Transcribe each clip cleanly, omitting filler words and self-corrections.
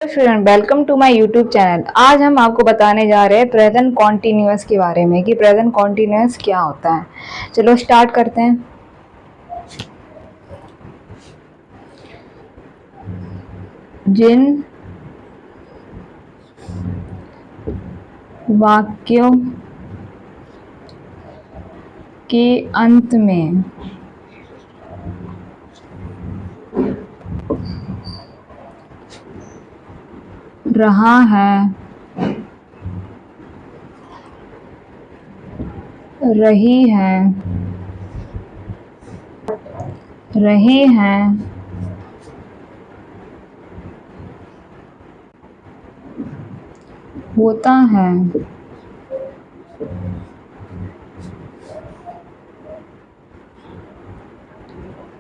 Student welcome to my YouTube channel. आज हम आपको बताने जा रहे हैं प्रेजेंट कॉन्टिन्यूअस के बारे में कि प्रेजेंट कॉन्टिन्यूअस क्या होता है। चलो स्टार्ट करते हैं। जिन वाक्यों के अंत में रहा है, रही है, रहे हैं, होता है,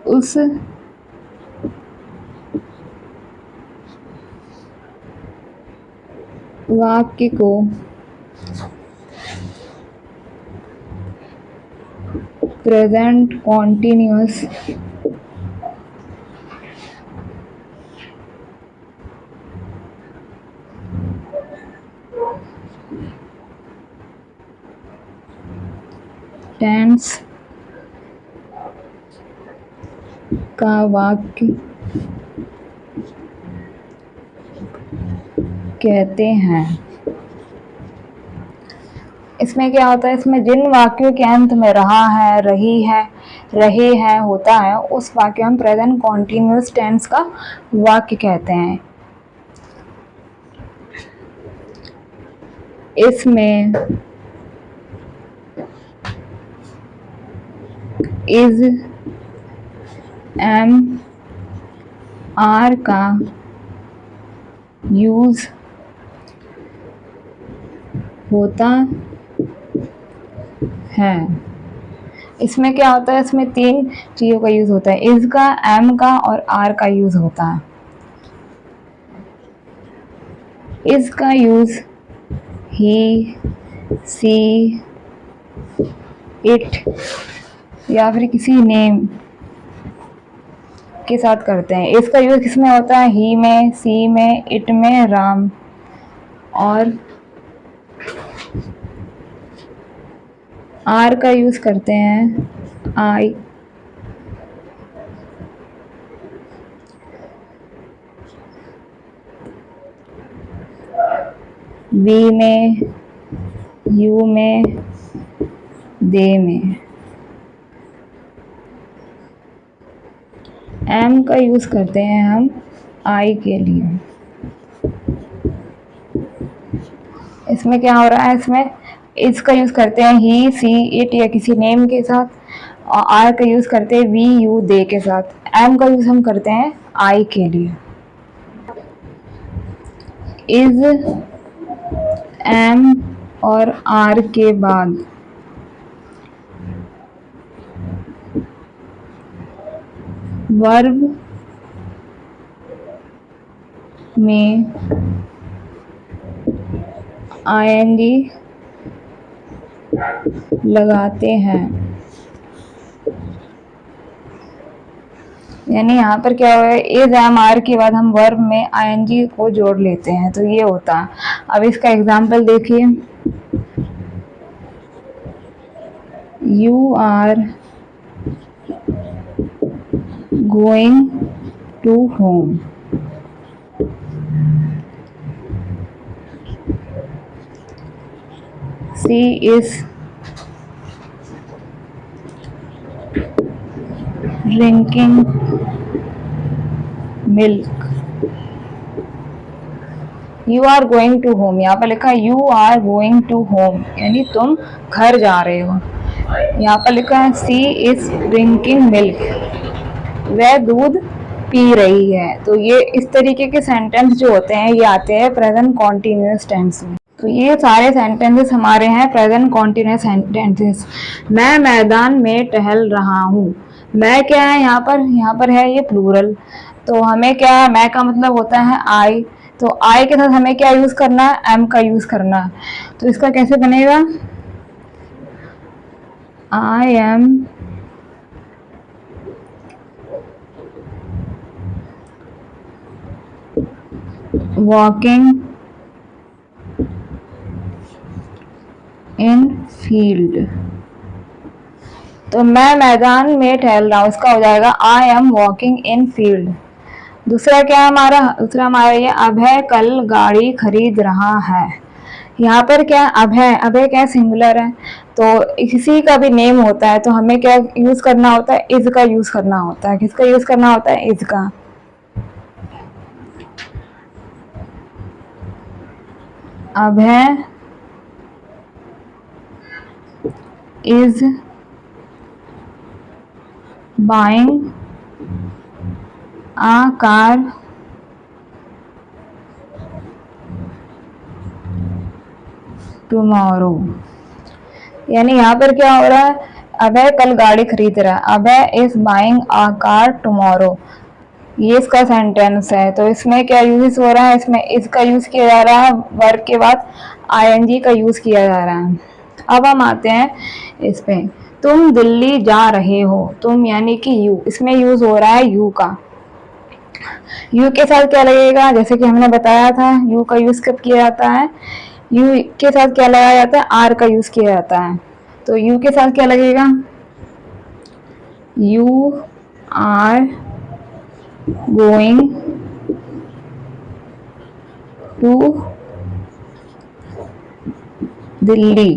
उस वाक्य को प्रेजेंट कॉन्टिन्यूअस टेंस का वाक्य कहते हैं। इसमें क्या होता है, इसमें जिन वाक्यों के अंत में रहा है, रही है, रहे हैं, होता है, उस वाक्य हम प्रेजेंट कॉन्टिन्यूअस टेंस का वाक्य कहते हैं। इसमें इज, एम, आर का यूज होता है। इसमें क्या होता है, इसमें तीन चीज़ों का यूज होता है। इज का, एम का और आर का यूज होता है। इज का यूज ही, सी, इट या फिर किसी नेम के साथ करते हैं। इसका यूज किसमें होता है, ही में, सी में, इट में, राम। और आर का यूज करते हैं आई, वी में, यू में, दे में। एम का यूज करते हैं हम आई के लिए। इसमें क्या हो रहा है, इसमें इसका यूज करते हैं ही, सी, इट या किसी नेम के साथ। और आर का यूज करते हैं वी, यू, दे के साथ। एम का यूज हम करते हैं आई के लिए। इज, एम और आर के बाद वर्ब में आईएनजी लगाते हैं। यानी यहाँ पर क्या हुआ है, इज, एम, आर के बाद हम वर्ब में आईएनजी को जोड़ लेते हैं, तो ये होता है। अब इसका एग्जाम्पल देखिए। You are going to home. She is drinking milk. You are going to home, यहाँ पर लिखा है you are going to home, यानी तुम घर जा रहे हो। यहाँ पर लिखा है she is drinking milk, वह दूध पी रही है। तो ये इस तरीके के सेंटेंस जो होते हैं ये आते हैं प्रेजेंट कॉन्टिन्यूअस टेंस में। तो ये सारे सेंटेंसेस हमारे हैं प्रेजेंट कॉन्टिन्यूअस सेंटेंसेस। मैं मैदान में टहल रहा हूँ। मैं क्या है यहाँ पर है ये प्लूरल। तो हमें क्या है, मैं का मतलब होता है आई। तो आई के साथ हमें क्या यूज करना है, एम का यूज करना है। तो इसका कैसे बनेगा, I am walking in field, तो मैं मैदान में टहल रहा हूँ, इसका हो जाएगा I am walking in field. दूसरा क्या है हमारा, दूसरा हमारा ये अभय कल गाड़ी खरीद रहा है। यहाँ पर क्या अभय, अभय क्या सिंगुलर है, तो किसी का भी नेम होता है तो हमें क्या यूज करना होता है, इज का यूज करना होता है। किसका यूज करना होता है, इज का। Abhay is buying a car tomorrow, यानी यहाँ पर क्या हो रहा है, अभय कल गाड़ी खरीद रहा है, Abhay is buying a car tomorrow, ये इसका सेंटेंस है। तो इसमें क्या यूज हो रहा है, इसमें इसका यूज किया जा रहा है, वर्ब के बाद आईएनजी का यूज किया जा रहा है। अब हम आते हैं इस पे, तुम दिल्ली जा रहे हो, तुम यानी कि यू, इसमें यूज हो रहा है यू का। यू के साथ क्या लगेगा, जैसे कि हमने बताया था यू का यूज कब किया जाता है, यू के साथ क्या लगाया जाता है, आर का यूज किया जाता है। तो यू के साथ क्या लगेगा, you are going to Delhi,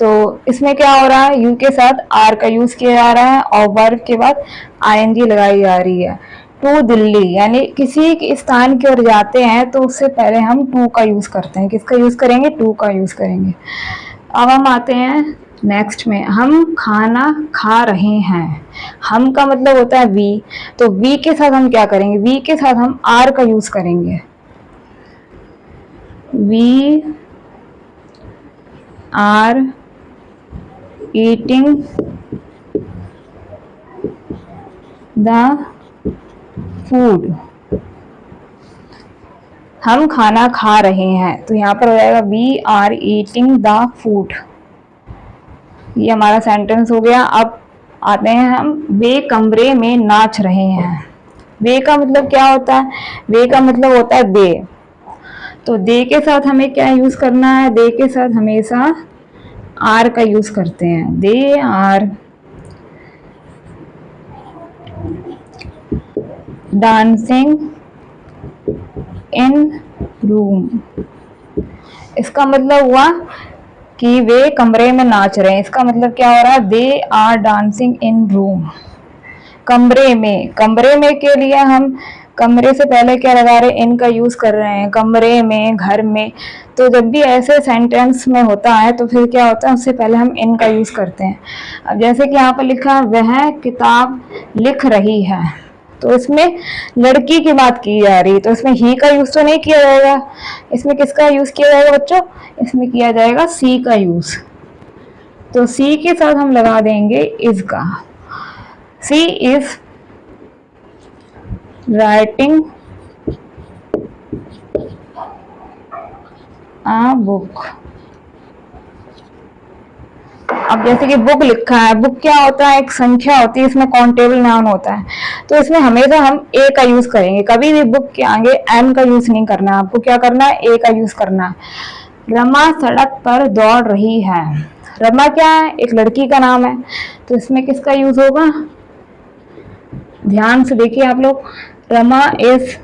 तो इसमें क्या हो रहा है, यू के साथ आर का यूज किया जा रहा है और वर्ब के बाद आईएनजी लगाई जा रही है। टू दिल्ली यानी किसी स्थान की ओर जाते हैं तो उससे पहले हम टू का यूज करते हैं। किसका यूज करेंगे, टू का यूज करेंगे। अब हम आते हैं नेक्स्ट में, हम खाना खा रहे हैं, हम का मतलब होता है वी, तो वी के साथ हम क्या करेंगे, वी के साथ हम आर का यूज करेंगे। We are eating the food, हम खाना खा रहे हैं, तो यहाँ पर हो जाएगा we are eating the food, ये हमारा सेंटेंस हो गया। अब आते हैं हम, वे कमरे में नाच रहे हैं। वे का मतलब क्या होता है, वे का मतलब होता है दे, तो दे के साथ हमें क्या यूज करना है, दे के साथ हमेशा आर का यूज करते हैं। They are dancing in room, इसका मतलब हुआ कि वे कमरे में नाच रहे हैं। इसका मतलब क्या हो रहा है, they are dancing in room, कमरे में, कमरे में के लिए हम कमरे से पहले क्या लगा रहे हैं, इन का यूज कर रहे हैं, कमरे में, घर में। तो जब भी ऐसे सेंटेंस में होता है तो फिर क्या होता है, उससे पहले हम इन का यूज करते हैं। अब जैसे कि यहाँ पर लिखा है वह किताब लिख रही है, तो इसमें लड़की की बात की जा रही है, तो इसमें ही का यूज तो नहीं किया जाएगा। इसमें किसका यूज किया जाएगा बच्चों, इसमें किया जाएगा सी का यूज, तो सी के साथ हम लगा देंगे इज का। सी इज राइटिंग आ बुक। अब जैसे कि बुक लिखा है, बुक क्या होता है, एक संख्या होती है, इसमें काउंटेबल नाउन होता है, तो इसमें हमेशा हम ए का यूज करेंगे, कभी भी बुक के आगे एम का यूज नहीं करना है, आपको क्या करना है, ए का यूज करना है। रमा सड़क पर दौड़ रही है, रमा क्या है, एक लड़की का नाम है, तो इसमें किसका यूज होगा, ध्यान से देखिए आप लोग, Rama is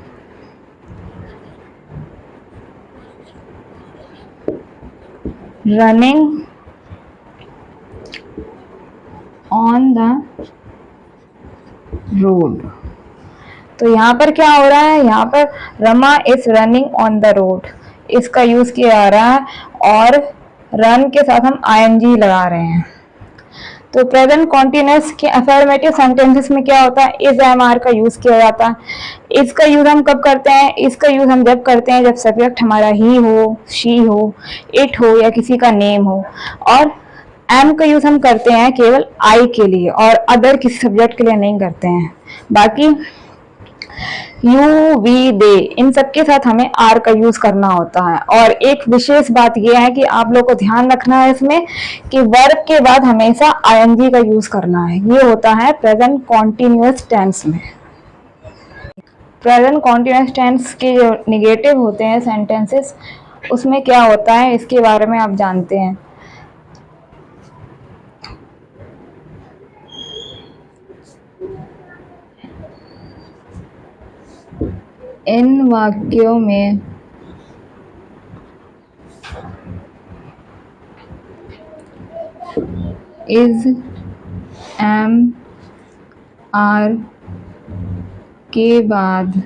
running on the road, तो यहाँ पर क्या हो रहा है, यहाँ पर Rama is running on the road, इसका यूज किया जा रहा है और रन के साथ हम आईएनजी लगा रहे हैं। तो प्रेजेंट कॉन्टिन्यूअस के अफर्मेटिव सेंटेंसेस में क्या होता है, इज एम आर का यूज किया जाता है। इसका यूज हम कब करते हैं, इसका यूज हम जब करते हैं जब सब्जेक्ट हमारा ही हो, शी हो, इट हो या किसी का नेम हो, और एम का यूज हम करते हैं केवल आई के लिए और अदर किसी सब्जेक्ट के लिए नहीं करते हैं। बाकी यू, वी, दे, इन सब के साथ हमें आर का यूज करना होता है। और एक विशेष बात यह है कि आप लोग को ध्यान रखना है इसमें कि वर्ब के बाद हमेशा आईएनजी का यूज करना है, ये होता है प्रेजेंट कॉन्टिन्यूअस टेंस में। प्रेजेंट कॉन्टिन्यूअस टेंस के जो निगेटिव होते हैं सेंटेंसेस, उसमें क्या होता है इसके बारे में आप जानते हैं। इन वाक्यों में इज, एम, आर के बाद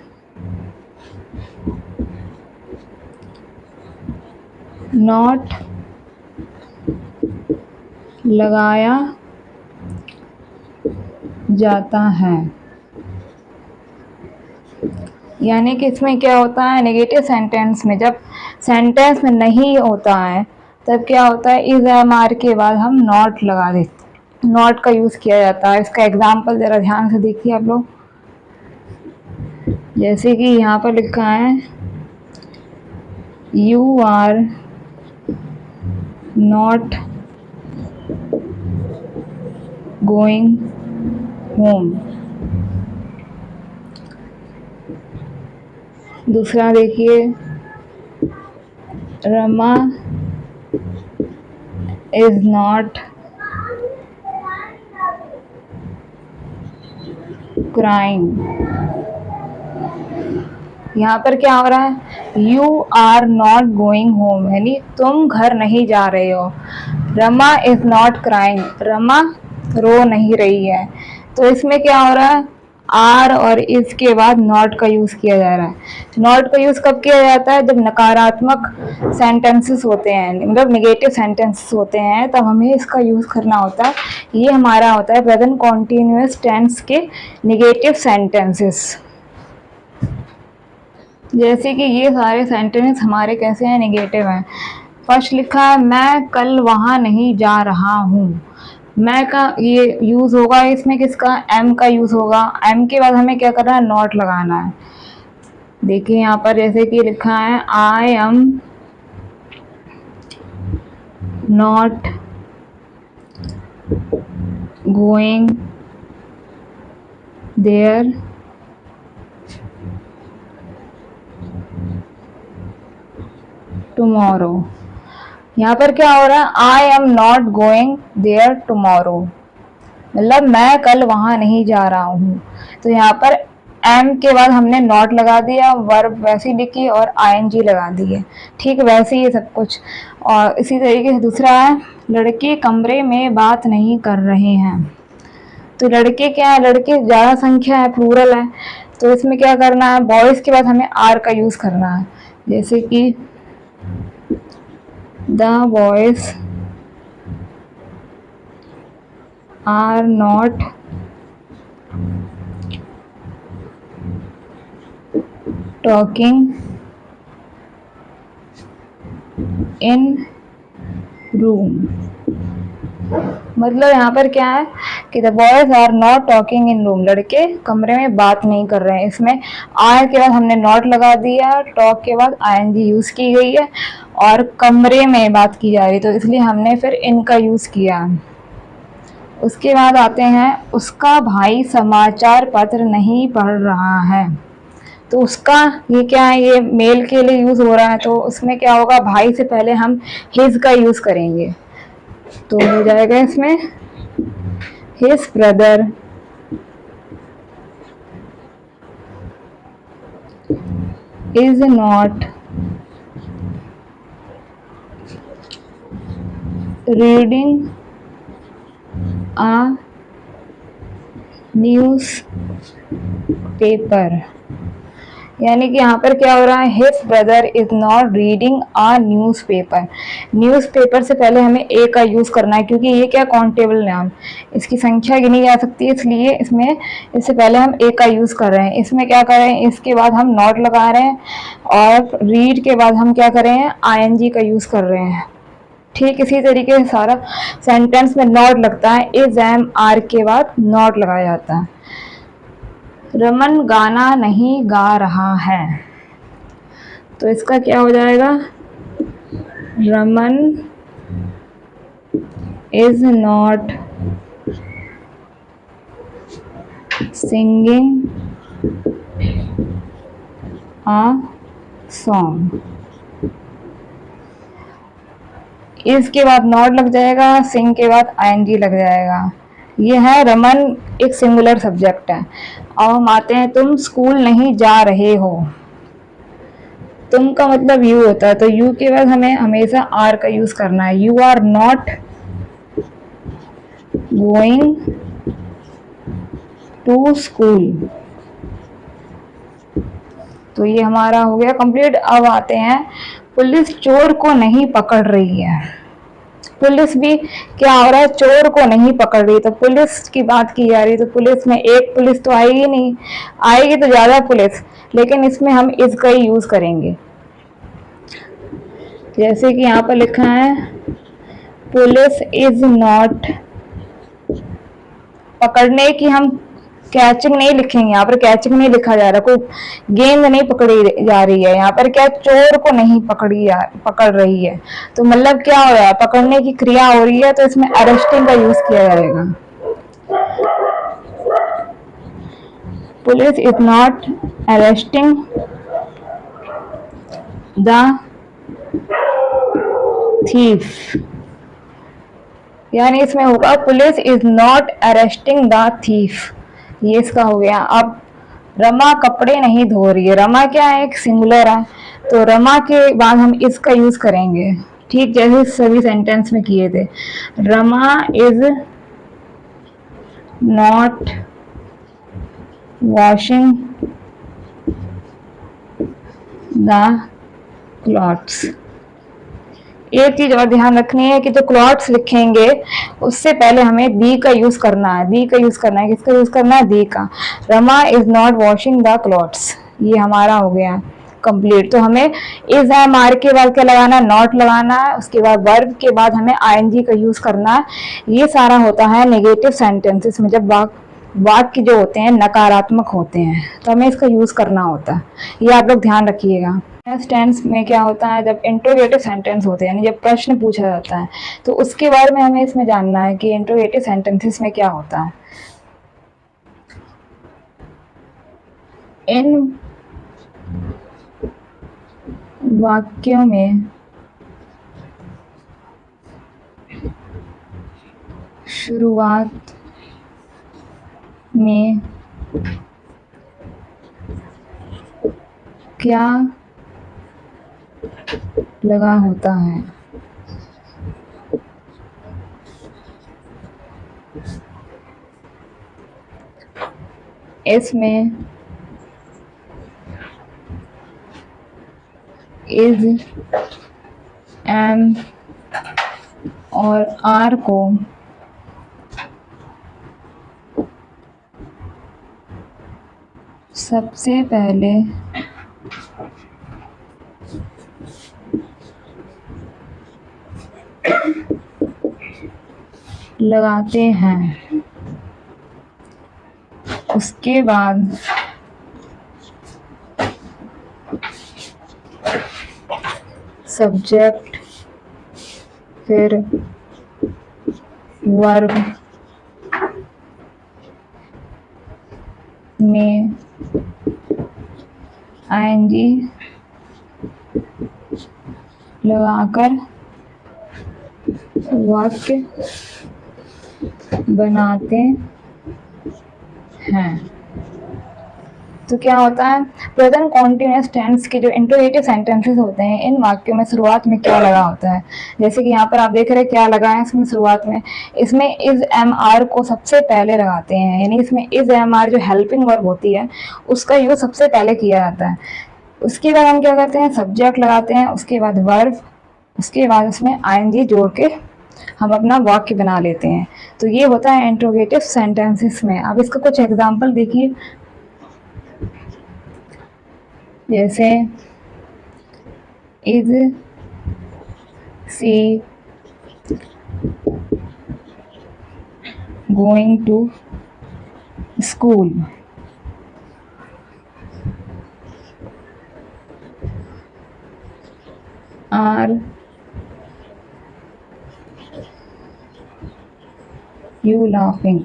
नॉट लगाया जाता है। यानी कि इसमें क्या होता है, नेगेटिव सेंटेंस में जब सेंटेंस में नहीं होता है तब क्या होता है, इज, एम, आर के बाद हम नॉट लगा देते, नॉट का यूज किया जाता है। इसका एग्जाम्पल जरा ध्यान से देखिए आप लोग। जैसे कि यहाँ पर लिखा है you are not going home. दूसरा देखिए, रमा इज नॉट क्राइंग। यहाँ पर क्या हो रहा है, you are not going home, यानी तुम घर नहीं जा रहे हो। Rama is not crying, Rama रो नहीं रही है। तो इसमें क्या हो रहा है, आर और इस के बाद नॉट का यूज किया जा रहा है। नॉट का यूज कब किया जाता है, जब नकारात्मक सेंटेंसेस होते हैं, मतलब नेगेटिव सेंटेंसेस होते हैं, तब हमें इसका यूज करना होता है। ये हमारा होता है प्रेजेंट कॉन्टिन्यूअस टेंस के नेगेटिव सेंटेंसेस। जैसे कि ये सारे सेंटेंस हमारे कैसे हैं, नेगेटिव हैं। फर्स्ट लिखा है मैं कल वहाँ नहीं जा रहा हूँ। मैं का ये यूज होगा इसमें किसका, एम का यूज होगा। एम के बाद हमें क्या करना है, नॉट लगाना है। देखिए यहाँ पर जैसे कि लिखा है I am not going there tomorrow. यहाँ पर क्या हो रहा है, I am not going there tomorrow, मतलब मैं कल वहां नहीं जा रहा हूँ। तो यहाँ पर एम के बाद हमने नॉट लगा दिया, वर्ब वैसे लिखी और आईएनजी लगा दिए। ठीक वैसे ही सब कुछ। और इसी तरीके से दूसरा है, लड़के कमरे में बात नहीं कर रहे हैं। तो लड़के क्या है, लड़के ज़्यादा संख्या है, प्लूरल है। तो इसमें क्या करना है, बॉयज़ के बाद हमें आर का यूज़ करना है। जैसे कि the boys are not talking in room. मतलब यहाँ पर क्या है कि the boys are not talking in room, लड़के कमरे में बात नहीं कर रहे हैं। इसमें आर के बाद हमने नॉट लगा दिया, टॉक के बाद आईएनजी यूज की गई है और कमरे में बात की जा रही है, तो इसलिए हमने फिर इन का यूज किया। उसके बाद आते हैं, उसका भाई समाचार पत्र नहीं पढ़ रहा है। तो उसका ये क्या है, ये मेल के लिए यूज हो रहा है, तो उसमें क्या होगा, भाई से पहले हम हिज का यूज करेंगे। तो हो जाएगा इसमें his brother is not reading a news paper. यानी कि यहाँ पर क्या हो रहा है, his brother is not reading a news paper. News paper से पहले हमें ए का यूज़ करना है, क्योंकि ये क्या काउंटेबल नाम, इसकी संख्या गिनी जा सकती है, इसलिए इसमें इससे पहले हम ए का यूज़ कर रहे हैं। इसमें क्या कर रहे हैं, इसके बाद हम नॉट लगा रहे हैं और रीड के बाद हम क्या कर रहे हैं, आईएनजी का यूज़ कर रहे हैं। ठीक इसी तरीके से सारा सेंटेंस में नॉट लगता है, इज, एम, आर के बाद नॉट लगाया जाता है। रमन गाना नहीं गा रहा है, तो इसका क्या हो जाएगा, Raman is not singing a song। इसके बाद नॉट लग जाएगा, सिंग के बाद आईएनजी लग जाएगा। ये है रमन, एक सिंगुलर सब्जेक्ट है। अब हम आते हैं तुम स्कूल नहीं जा रहे हो। तुम का मतलब यू होता है, तो यू के बाद हमें हमेशा आर का यूज करना है। You are not going to school. तो ये हमारा हो गया कंप्लीट। अब आते हैं पुलिस चोर को नहीं पकड़ रही है। पुलिस भी क्या हो रहा है, चोर को नहीं पकड़ रही, तो पुलिस की बात की जा रही है। तो पुलिस में एक पुलिस तो आएगी नहीं, आएगी तो ज्यादा पुलिस, लेकिन इसमें हम इज का ही यूज करेंगे। जैसे कि यहाँ पर लिखा है पुलिस इज नॉट, पकड़ने की हम कैचिंग नहीं लिखेंगे, यहाँ पर कैचिंग नहीं लिखा जा रहा, कोई गेंद नहीं पकड़ी जा रही है। यहाँ पर क्या, चोर को नहीं पकड़ रही है। तो मतलब क्या हो रहा है, पकड़ने की क्रिया हो रही है, तो इसमें अरेस्टिंग का यूज किया जाएगा। Police is not arresting the thief, यानी इसमें होगा police is not arresting the thief. ये इसका हो गया। अब रमा कपड़े नहीं धो रही है। रमा क्या है, एक सिंगुलर है, तो रमा के बाद हम इसका यूज करेंगे, ठीक जैसे सभी सेंटेंस में किए थे। Rama is not washing the clothes. एक चीज और ध्यान रखनी है कि जो क्लॉथ्स लिखेंगे उससे पहले हमें दी का यूज करना है। दी का यूज करना है, किसका यूज करना है, दी का। Rama is not washing the clothes, ये हमारा हो गया कंप्लीट। तो हमें इज एम आर के बाद क्या लगाना है, नॉट लगाना है। उसके बाद वर्ब के बाद हमें आईएनजी का यूज करना है। ये सारा होता है नेगेटिव सेंटेंसेस में, जब वाक्य जो होते हैं नकारात्मक होते हैं, तो हमें इसका यूज करना होता है। ये आप लोग ध्यान रखिएगा। टेंस में क्या होता है, जब इंट्रोगेटिव सेंटेंस होते हैं, यानी जब प्रश्न पूछा जाता है, तो उसके बारे में हमें इसमें जानना है कि इंट्रोगेटिव सेंटेंसेस में क्या होता है। इन वाक्यों में शुरुआत में क्या लगा होता है, इसमें इज एम और आर को सबसे पहले लगाते हैं, उसके बाद सब्जेक्ट, फिर वर्ब में आईएनजी लगाकर वाक्य बनाते हैं। तो क्या होता है, प्रेजेंट कॉन्टिन्यूअस टेंस के जो इंट्रोगेटिव सेंटेंसेस होते हैं, इन वाक्यों में शुरुआत में क्या लगा होता है। जैसे कि यहाँ पर आप देख रहे हैं क्या लगा है इसमें शुरुआत में, इसमें इज एम आर को सबसे पहले लगाते हैं, यानी इसमें इज एम आर जो हेल्पिंग वर्ब होती है उसका यूज सबसे पहले किया जाता है। उसके बाद हम क्या करते हैं, सब्जेक्ट लगाते हैं, उसके बाद वर्ब, उसके बाद उसमें आईएनजी जोड़ के हम अपना वाक्य बना लेते हैं। तो ये होता है इंट्रोगेटिव सेंटेंसेस में। अब इसका कुछ एग्जांपल देखिए, जैसे is she going to school, are you laughing.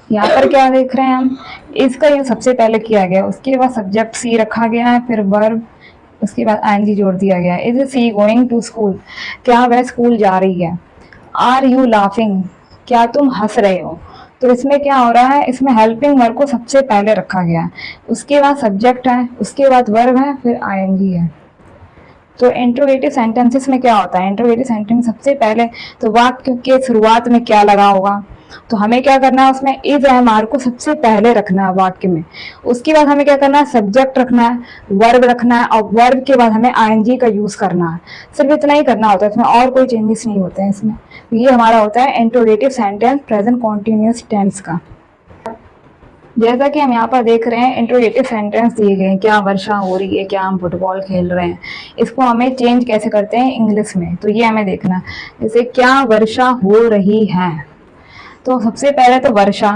यहाँ पर क्या देख रहे हैं हम, इसका यूज सबसे पहले किया गया, उसके बाद सब्जेक्ट सी रखा गया है, फिर वर्ब, उसके बाद आईएनजी जोड़ दिया गया है। Is she going to school, क्या वह स्कूल जा रही है। आर यू लाफिंग, क्या तुम हंस रहे हो। तो इसमें क्या हो रहा है, इसमें हेल्पिंग वर्ब को सबसे पहले रखा गया है, उसके बाद सब्जेक्ट है, उसके बाद वर्ब है, फिर आईएनजी है। तो इंट्रोगेटिव सेंटेंसेस में क्या होता है, इंट्रोगेटिव सेंटेंस सबसे पहले तो वाक्य के शुरुआत में क्या लगा होगा, तो हमें क्या करना है, उसमें इज एम आर को सबसे पहले रखना है वाक्य में। उसके बाद हमें क्या करना है, सब्जेक्ट रखना है, वर्ब रखना है, और वर्ब के बाद हमें आईएनजी का यूज करना है। सिर्फ इतना ही करना होता है, इसमें और कोई चेंजेस नहीं होते हैं इसमें। ये हमारा होता है interrogative sentence present continuous tense का। जैसा कि हम यहाँ पर देख रहे हैं, इंट्रोगेटिव सेंटेंस दिए गए हैं, क्या वर्षा हो रही है, क्या हम फुटबॉल खेल रहे हैं। इसको हमें चेंज कैसे करते हैं इंग्लिश में, तो ये हमें देखना। जैसे क्या वर्षा हो रही है, तो सबसे पहले तो वर्षा,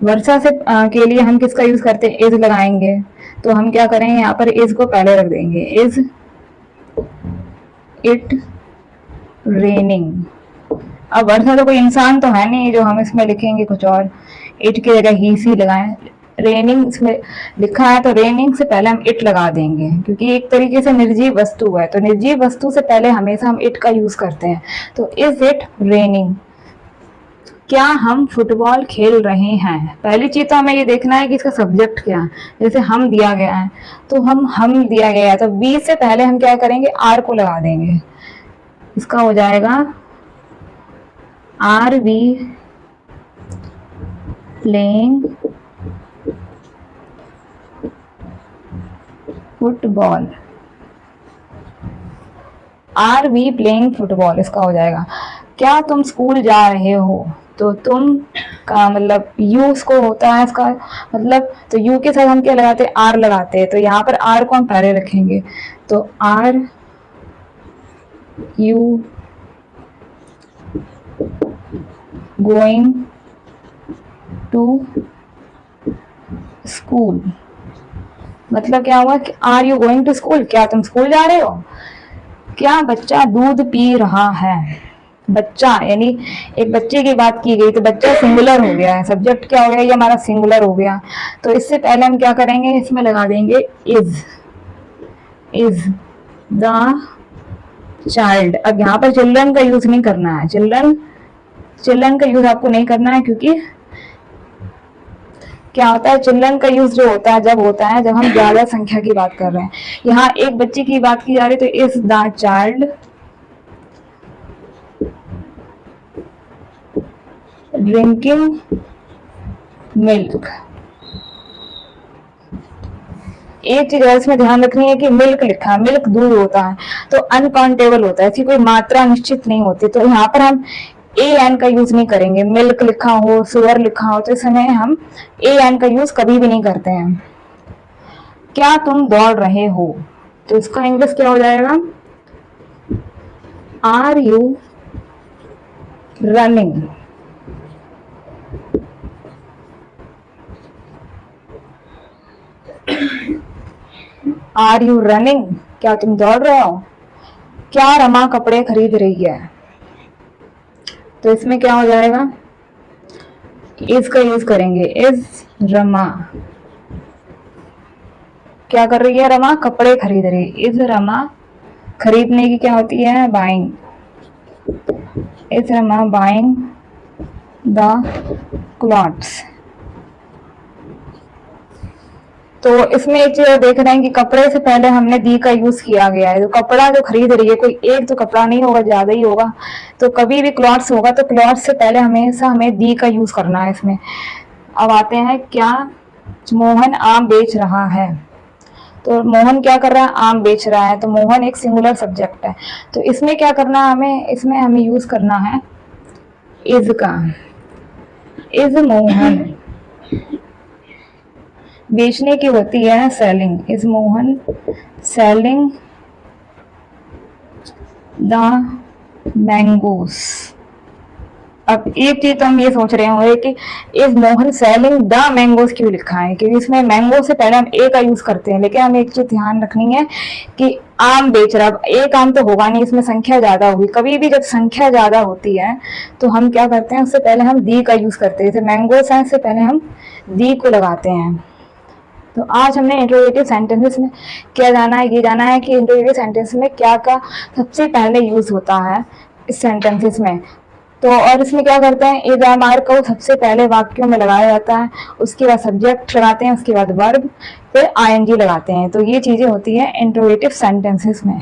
वर्षा से के लिए हम किसका यूज करते हैं, इज लगाएंगे। तो हम क्या करेंगे, यहाँ पर इज को पहले रख देंगे, इज इट रेनिंग। अब वर्षा तो कोई इंसान तो है नहीं जो हम इसमें लिखेंगे कुछ और, इट की जगह ही सी लगाएं। रेनिंग इसमें लिखा है तो रेनिंग से पहले हम इट लगा देंगे, क्योंकि एक तरीके से निर्जीव वस्तु है, तो निर्जीव वस्तु से पहले हमेशा हम इट का यूज करते हैं। तो इज इट रेनिंग, क्या हम फुटबॉल खेल रहे हैं। पहली चीज तो हमें ये देखना है कि इसका सब्जेक्ट क्या है। जैसे हम दिया गया है, तो हम दिया गया है, तो बी से पहले हम क्या करेंगे, आर को लगा देंगे। इसका हो जाएगा are we playing football, are we playing football, इसका हो जाएगा। क्या तुम स्कूल जा रहे हो, तो तुम का मतलब यू उसको होता है इसका मतलब, तो यू के साथ हम क्या लगाते हैं, आर लगाते हैं, तो यहाँ पर आर को हम पहले रखेंगे। तो are you going to school, मतलब क्या हुआ कि are you going to school, क्या तुम स्कूल जा रहे हो। क्या बच्चा दूध पी रहा है, बच्चा यानी एक बच्चे की बात की गई, तो बच्चा सिंगुलर हो गया है, सब्जेक्ट क्या हो गया, ये हमारा सिंगुलर हो गया। तो इससे पहले हम क्या करेंगे, इसमें लगा देंगे इज द चाइल्ड। अब यहाँ पर चिल्ड्रन का यूज नहीं करना है, चिल्ड्रन का यूज आपको नहीं करना है, क्योंकि क्या होता है, चिल्ड्रन का यूज जो होता है जब होता है जब हम ज्यादा संख्या की बात कर रहे हैं। यहाँ एक बच्चे की बात की जा रही है, तो is the child drinking milk. एक चीज और इसमें ध्यान रखनी है कि मिल्क लिखा है, मिल्क दूध होता है, तो अनकाउंटेबल होता है, इसकी कोई मात्रा निश्चित नहीं होती। तो यहाँ पर हम ए एन का यूज नहीं करेंगे, मिल्क लिखा हो, सुअर लिखा हो, तो इस समय हम ए एन का यूज कभी भी नहीं करते हैं। क्या तुम दौड़ रहे हो, तो इसका इंग्लिश क्या हो जाएगा, are you running. Are you running, क्या तुम दौड़ रहे हो। क्या रमा कपड़े खरीद रही है, तो इसमें क्या हो जाएगा, इज का यूज करेंगे, इज रमा क्या कर रही है, रमा कपड़े खरीद रही है। इज रमा खरीदने की क्या होती है, buying, is Rama buying the clothes. तो इसमें एक चीज देख रहे हैं कि कपड़े से पहले हमने दी का यूज किया गया है, तो कपड़ा जो खरीद रही है, कोई एक तो कपड़ा नहीं होगा, ज्यादा ही होगा, तो कभी भी क्लॉथ्स होगा तो क्लॉथ्स से पहले हमेशा हमें दी का यूज करना है इसमें। अब आते हैं, क्या मोहन आम बेच रहा है, तो मोहन क्या कर रहा है, आम बेच रहा है, तो मोहन एक सिंगुलर सब्जेक्ट है, तो इसमें क्या करना है हमें, इसमें हमें यूज करना है इज का। इज मोहन बेचने की होती है selling, is Mohan selling the mangoes. अब एक चीज तो हम ये सोच रहे होंगे कि इस मोहन सेलिंग द मैंगोज क्यों लिखा है, क्योंकि इसमें मैंगो से पहले हम ए का यूज करते हैं, लेकिन हमें एक चीज ध्यान रखनी है कि आम बेच रहा, एक आम तो होगा नहीं, इसमें संख्या ज्यादा होगी। कभी भी जब संख्या ज्यादा होती है तो हम क्या करते हैं, उससे पहले हम दी का यूज करते हैं। जैसे मैंगोज है, इससे पहले हम दी को लगाते हैं। तो आज हमने इंट्रोगेटिव सेंटेंसेस में क्या जाना है, ये जाना है कि इंट्रोगेटिव सेंटेंस में क्या का सबसे पहले यूज होता है इस सेंटेंसेस में। तो और इसमें क्या करते हैं, इज एम आर को सबसे पहले वाक्यों में लगाया जाता है, उसके बाद सब्जेक्ट लगाते हैं, उसके बाद वर्ब, फिर आईएनजी लगाते हैं। तो ये चीजें होती है इंट्रोगेटिव सेंटेंसेस में।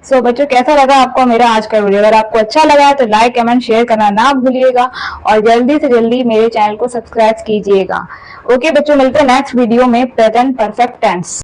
सो बच्चों, कैसा लगा आपको मेरा आज का वीडियो? अगर आपको अच्छा लगा है तो लाइक कमेंट शेयर करना ना भूलिएगा और जल्दी से जल्दी मेरे चैनल को सब्सक्राइब कीजिएगा। ओके बच्चों, मिलते हैं नेक्स्ट वीडियो में प्रेजेंट परफेक्ट टेंस।